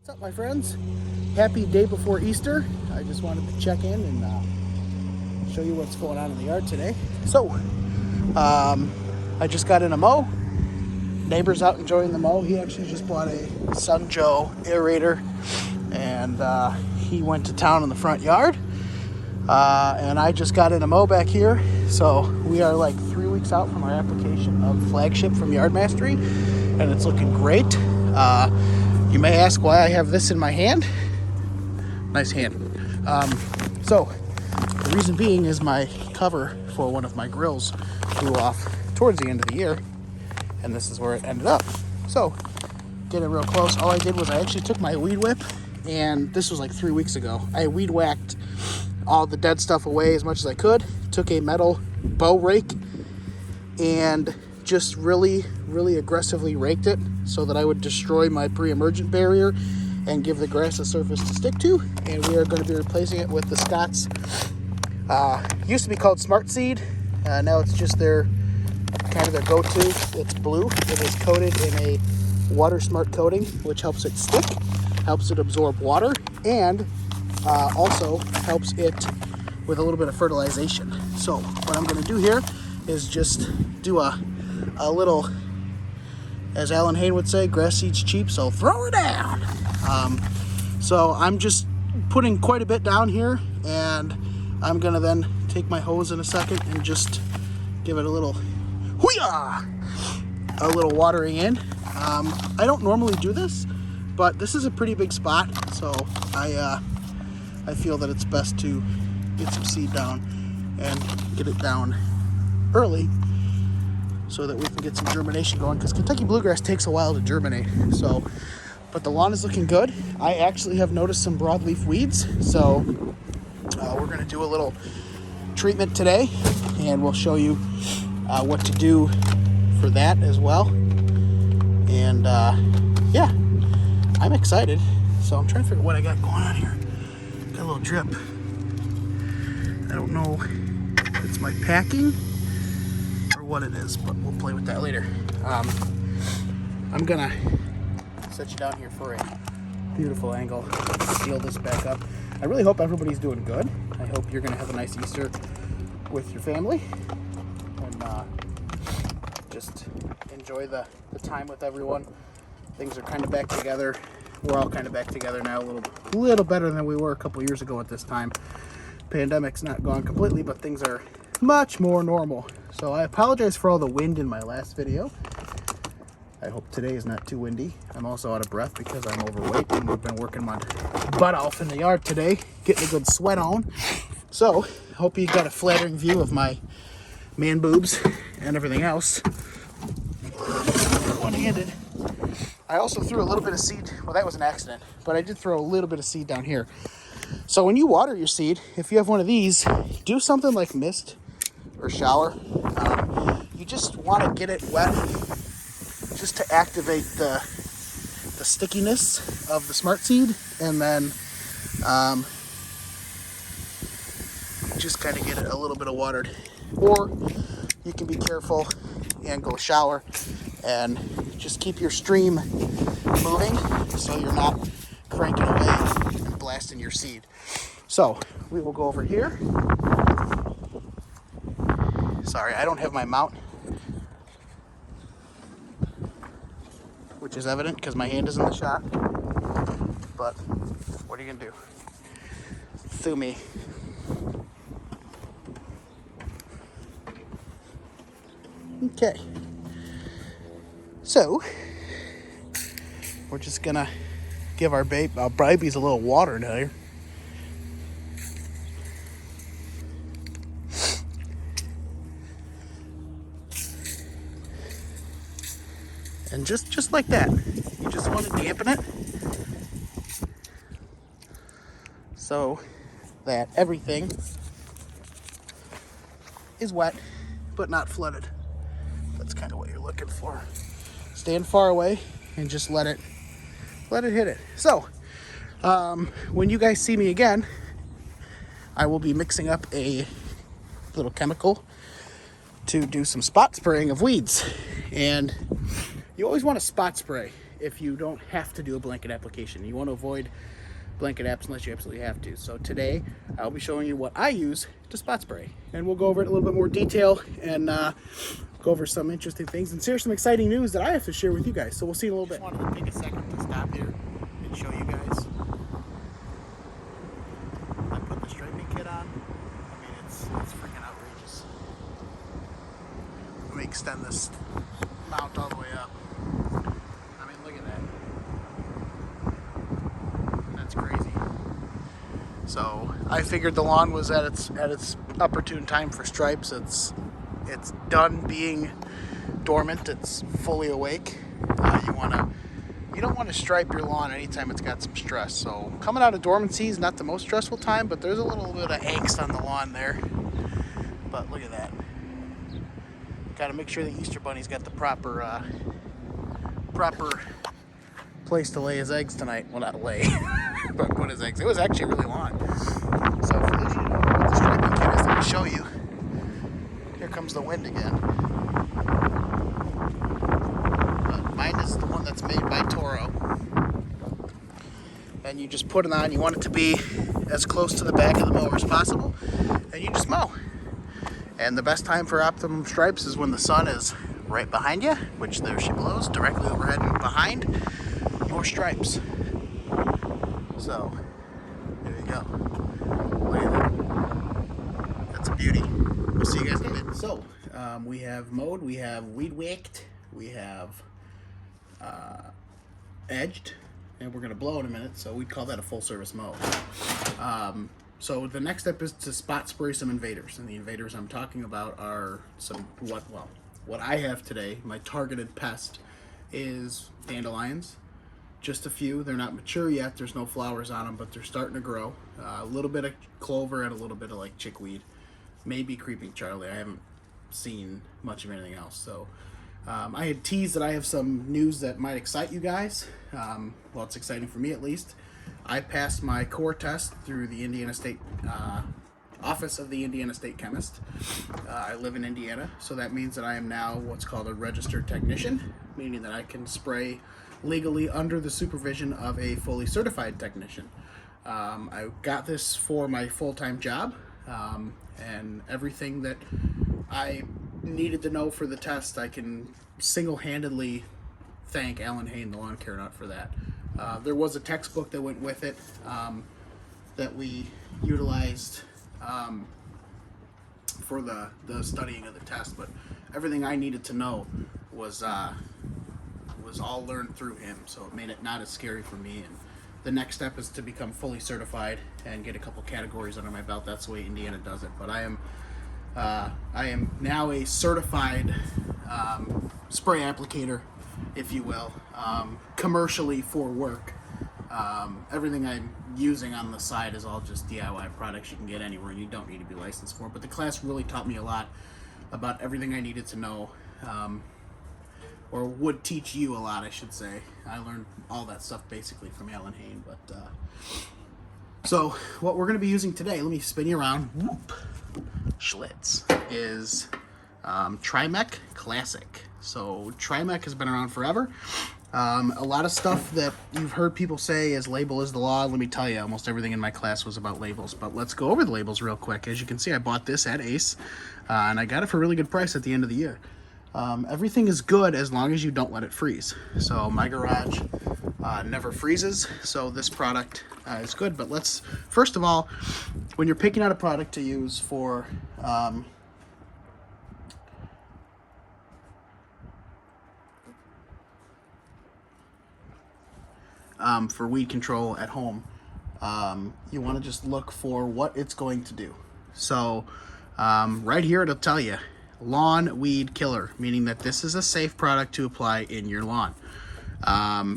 What's up, my friends? Happy day before Easter. I just wanted to check in and show you what's going on in the yard today. So, I just got in a mow. Neighbor's out enjoying the mow. He actually just bought a Sun Joe aerator, and he went to town in the front yard. And I just got in a mow back here. So we are like 3 weeks out from our application of flagship from Yard Mastery, and it's looking great. You may ask why I have this in my hand. Nice hand. So the reason being is my cover for one of my grills blew off towards the end of the year, and this is where it ended up. So get it real close. All I did was I actually took my weed whip, and this was like 3 weeks ago. I weed whacked all the dead stuff away as much as I could. Took a metal bow rake and just really aggressively raked it so that I would destroy my pre-emergent barrier and give the grass a surface to stick to. And we are going to be replacing it with the Scott's, used to be called Smart Seed. Now it's just their go-to. It's blue. It is coated in a water smart coating, which helps it stick, helps it absorb water, and also helps it with a little bit of fertilization. So what I'm going to do here is just do a little, as Alan Hayne would say, grass seed's cheap, so throw her down. So I'm just putting quite a bit down here, and I'm going to then take my hose in a second and just give it a little hoo-yah! A little watering in. I don't normally do this, but this is a pretty big spot, so I feel that it's best to get some seed down and get it down early so that we can get some germination going, because Kentucky bluegrass takes a while to germinate. So, but the lawn is looking good. I actually have noticed some broadleaf weeds, so we're going to do a little treatment today, and we'll show you what to do for that as well. And yeah, I'm excited. So I'm trying to figure out what I got going on here. Got a little drip. I don't know if it's my packing or what it is, but we'll play with that later. I'm gonna set you down here for a beautiful angle. Seal this back up. I really hope everybody's doing good. I hope you're gonna have a nice Easter with your family, and just enjoy the time with everyone. Things are kind of back together. We're all kind of back together now, a little better than we were a couple years ago at this time. Pandemic's not gone completely, but things are much more normal. So I apologize for all the wind in my last video. I hope today is not too windy. I'm also out of breath because I'm overweight, and we've been working my butt off in the yard today, getting a good sweat on. So hope you got a flattering view of my man boobs and everything else. One-handed. I also threw a little bit of seed. Well, that was an accident, but I did throw a little bit of seed down here. So when you water your seed, if you have one of these, do something like mist or shower. You just want to get it wet just to activate the stickiness of the Smart Seed, and then just kind of get it a little bit of watered. Or you can be careful and go shower and just keep your stream moving so you're not cranking away and blasting your seed. So we will go over here. Sorry, I don't have my mount, which is evident because my hand is in the shot. But what are you gonna do? Sue me. Okay. So we're just gonna give our babies a little water now here. And just like that, you just want to dampen it so that everything is wet but not flooded. That's kind of what you're looking for. Stand far away and just let it hit it. So when you guys see me again, I will be mixing up a little chemical to do some spot spraying of weeds. And you always want to spot spray. if you don't have to do a blanket application. You want to avoid blanket apps unless you absolutely have to. So today I'll be showing you what I use to spot spray, and we'll go over it in a little bit more detail and go over some interesting things and share some exciting news that I have to share with you guys. So we'll see in a little bit. I just wanted to take a second to stop here and show you guys. I put the striping kit on. I mean, it's freaking outrageous. Let me extend this mount all the way up. I mean, look at that. That's crazy. So I figured the lawn was at its opportune time for stripes. It's done being dormant. It's fully awake. You don't want to stripe your lawn anytime it's got some stress. So coming out of dormancy is not the most stressful time, but there's a little bit of angst on the lawn there. But look at that. Got to make sure the Easter Bunny's got the proper place to lay his eggs tonight. Well, not lay, but put his eggs. It was actually really long. So for those of you who don't know what the striping kit is, let me show you. Here comes the wind again. Mine is the one that's made by Toro. And you just put it on. You want it to be as close to the back of the mower as possible. And you just mow. And the best time for optimum stripes is when the sun is right behind you, which there she blows, directly overhead and behind your stripes. So, there you go. Look at that. That's a beauty. We'll see you guys in a minute. So, we have mowed, we have weed whacked, we have edged, and we're going to blow in a minute, so we'd call that a full service mow. So the next step is to spot spray some invaders, and the invaders I'm talking about are what I have today. My targeted pest is dandelions. Just a few. They're not mature yet. There's no flowers on them, but they're starting to grow. A little bit of clover and a little bit of like chickweed, maybe creeping Charlie. I haven't seen much of anything else. So I had teased that I have some news that might excite you guys. Well, it's exciting for me at least. I passed my core test through the Indiana State Office of the Indiana State Chemist. I live in Indiana, so that means that I am now what's called a registered technician, meaning that I can spray legally under the supervision of a fully certified technician. I got this for my full-time job, and everything that I needed to know for the test, I can single-handedly thank Alan Hain, the lawn care nut, for that. There was a textbook that went with it that we utilized for the studying of the test, but everything I needed to know was all learned through him, so it made it not as scary for me. And the next step is to become fully certified and get a couple categories under my belt. That's the way Indiana does it. But I am now a certified spray applicator, if you will, commercially for work. Everything I'm using on the side is all just DIY products you can get anywhere, and you don't need to be licensed for. But the class really taught me a lot about everything I needed to know, or would teach you a lot, I should say. I learned all that stuff basically from Alan Hain. But so what we're going to be using today, let me spin you around. Whoop. Schlitz is Trimec Classic. So Trimec has been around forever. A lot of stuff that you've heard people say is label is the law. Let me tell you, almost everything in my class was about labels. But let's go over the labels real quick. As you can see, I bought this at Ace, and I got it for a really good price at the end of the year. Everything is good as long as you don't let it freeze. So my garage never freezes, so this product is good. But let's, first of all, when you're picking out a product to use for weed control at home, you want to just look for what it's going to do. So right here it'll tell you lawn weed killer, meaning that this is a safe product to apply in your lawn.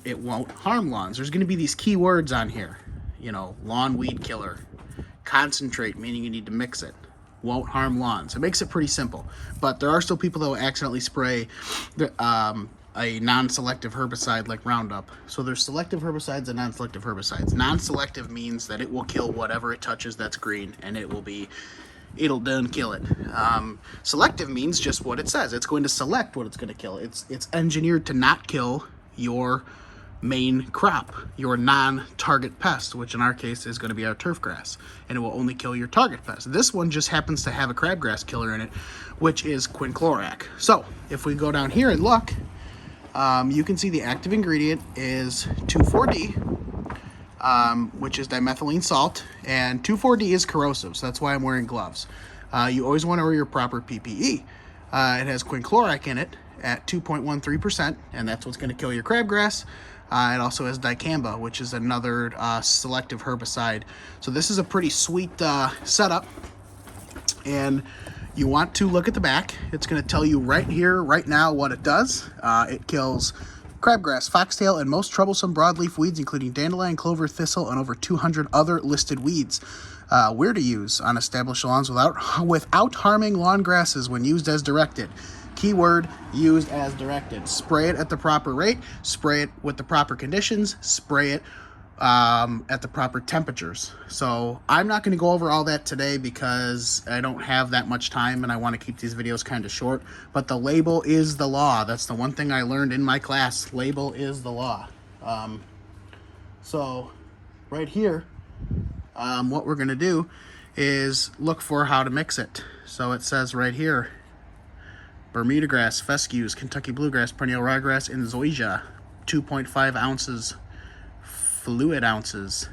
It won't harm lawns. There's going to be these key words on here, you know, lawn weed killer, concentrate, meaning you need to mix it, won't harm lawns. It makes it pretty simple, but there are still people that will accidentally spray a non-selective herbicide like Roundup. So there's selective herbicides and non-selective herbicides. Non-selective means that it will kill whatever it touches that's green, and it'll done kill it. Selective means just what it says. It's going to select what it's going to kill. It's engineered to not kill your main crop, your non-target pest, which in our case is going to be our turf grass, and it will only kill your target pest. This one just happens to have a crabgrass killer in it, which is quinclorac. So if we go down here and look, you can see the active ingredient is 2,4-D, which is dimethylene salt, and 2,4-D is corrosive, so that's why I'm wearing gloves. You always want to wear your proper PPE. It has quinclorac in it at 2.13%, and that's what's going to kill your crabgrass. It also has dicamba, which is another selective herbicide. So this is a pretty sweet setup, and you want to look at the back. It's going to tell you right here, right now, what it does. It kills crabgrass, foxtail, and most troublesome broadleaf weeds, including dandelion, clover, thistle, and over 200 other listed weeds. Where to use on established lawns without harming lawn grasses when used as directed. Keyword, used as directed. Spray it at the proper rate, spray it with the proper conditions, spray it at the proper temperatures. So I'm not going to go over all that today because I don't have that much time and I want to keep these videos kind of short, but the label is the law. That's the one thing I learned in my class. Label is the law. So right here, what we're going to do is look for how to mix it. So it says right here, Bermuda grass, fescues, Kentucky bluegrass, perennial ryegrass, and zoysia, 2.5 ounces, fluid ounces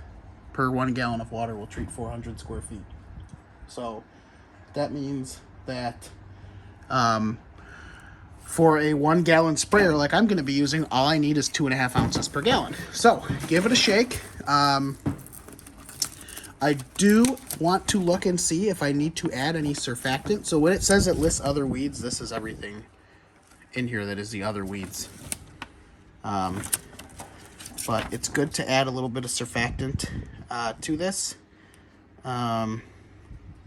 per 1 gallon of water will treat 400 square feet. So that means that for a 1 gallon sprayer like I'm going to be using, all I need is 2.5 ounces per gallon. So give it a shake. I do want to look and see if I need to add any surfactant. So when it says it lists other weeds, this is everything in here that is the other weeds. But it's good to add a little bit of surfactant to this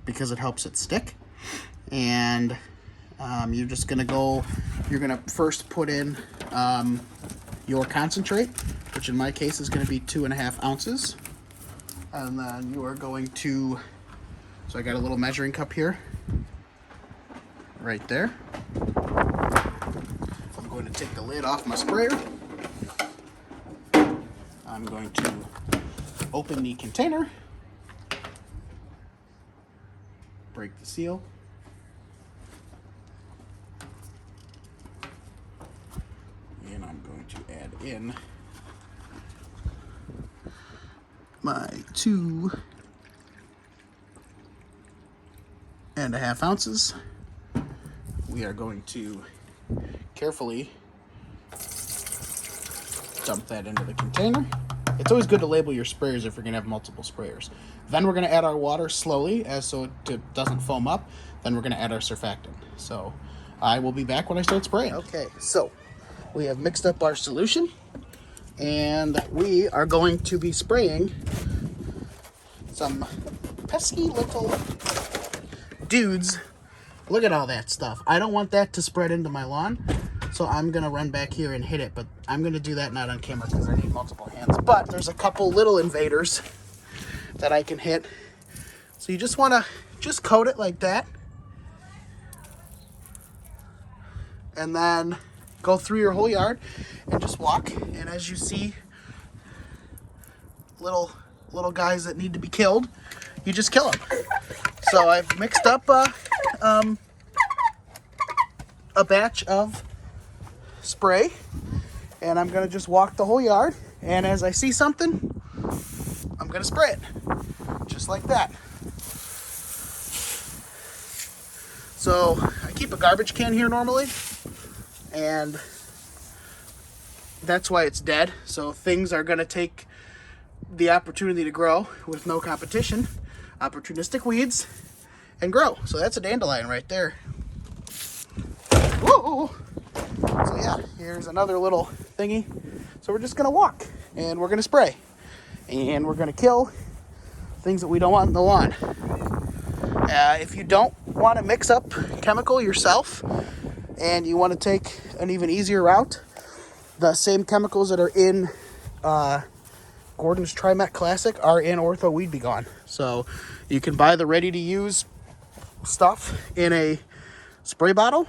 because it helps it stick. And you're just going to go, you're going to first put in your concentrate, which in my case is going to be 2.5 ounces. And then you are going to, so I got a little measuring cup here, right there. I'm going to take the lid off my sprayer. I'm going to open the container, break the seal, and I'm going to add in my 2.5 ounces. We are going to carefully dump that into the container. It's always good to label your sprayers if you're going to have multiple sprayers. Then we're going to add our water slowly so it doesn't foam up. Then we're going to add our surfactant. So I will be back when I start spraying. Okay, so we have mixed up our solution and we are going to be spraying some pesky little dudes. Look at all that stuff. I don't want that to spread into my lawn, so I'm gonna run back here and hit it, but I'm gonna do that not on camera because I need multiple hands. But there's a couple little invaders that I can hit. So you just wanna coat it like that, and then go through your whole yard and just walk. And as you see, little guys that need to be killed, you just kill them. So I've mixed up a batch of spray, and I'm gonna just walk the whole yard, and as I see something, I'm gonna spray it just like that. So I keep a garbage can here normally, and that's why it's dead. So things are gonna take the opportunity to grow with no competition, opportunistic weeds, and grow. So that's a dandelion right there. Whoa! So yeah, here's another little thingy. So we're just gonna walk and we're gonna spray and we're gonna kill things that we don't want in the lawn. If you don't want to mix up chemical yourself and you want to take an even easier route, the same chemicals that are in Gordon's Trimet Classic are in Ortho Weed Be Gone. So you can buy the ready-to-use stuff in a spray bottle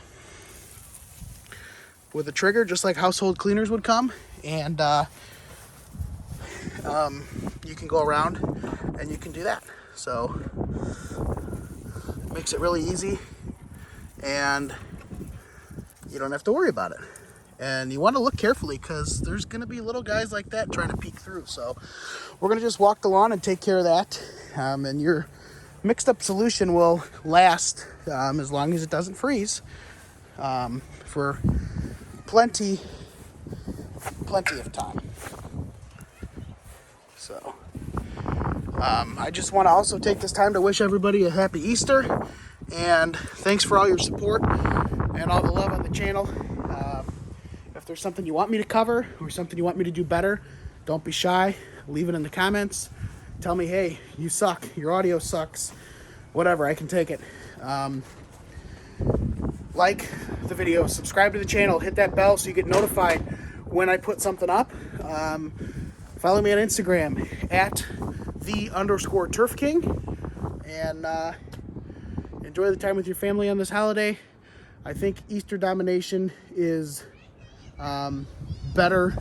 with a trigger, just like household cleaners would come, and you can go around and you can do that. So it makes it really easy, and you don't have to worry about it. And you want to look carefully because there's going to be little guys like that trying to peek through. So we're going to just walk the lawn and take care of that. And your mixed up solution will last as long as it doesn't freeze for plenty of time. So I just want to also take this time to wish everybody a happy Easter, and thanks for all your support and all the love on the channel. If there's something you want me to cover or something you want me to do better, don't be shy. Leave it in the comments. Tell me, hey, you suck, your audio sucks, whatever, I can take it. Like the video, subscribe to the channel, hit that bell so you get notified when I put something up. Follow me on Instagram at @the_Turf King, and enjoy the time with your family on this holiday. I think Easter domination is better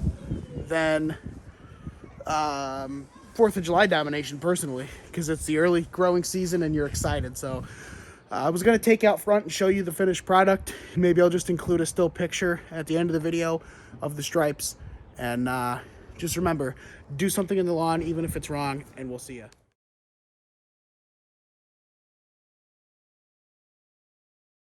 than 4th of July domination personally, because it's the early growing season and you're excited. So I was going to take out front and show you the finished product. Maybe I'll just include a still picture at the end of the video of the stripes. And just remember, do something in the lawn even if it's wrong, and we'll see you.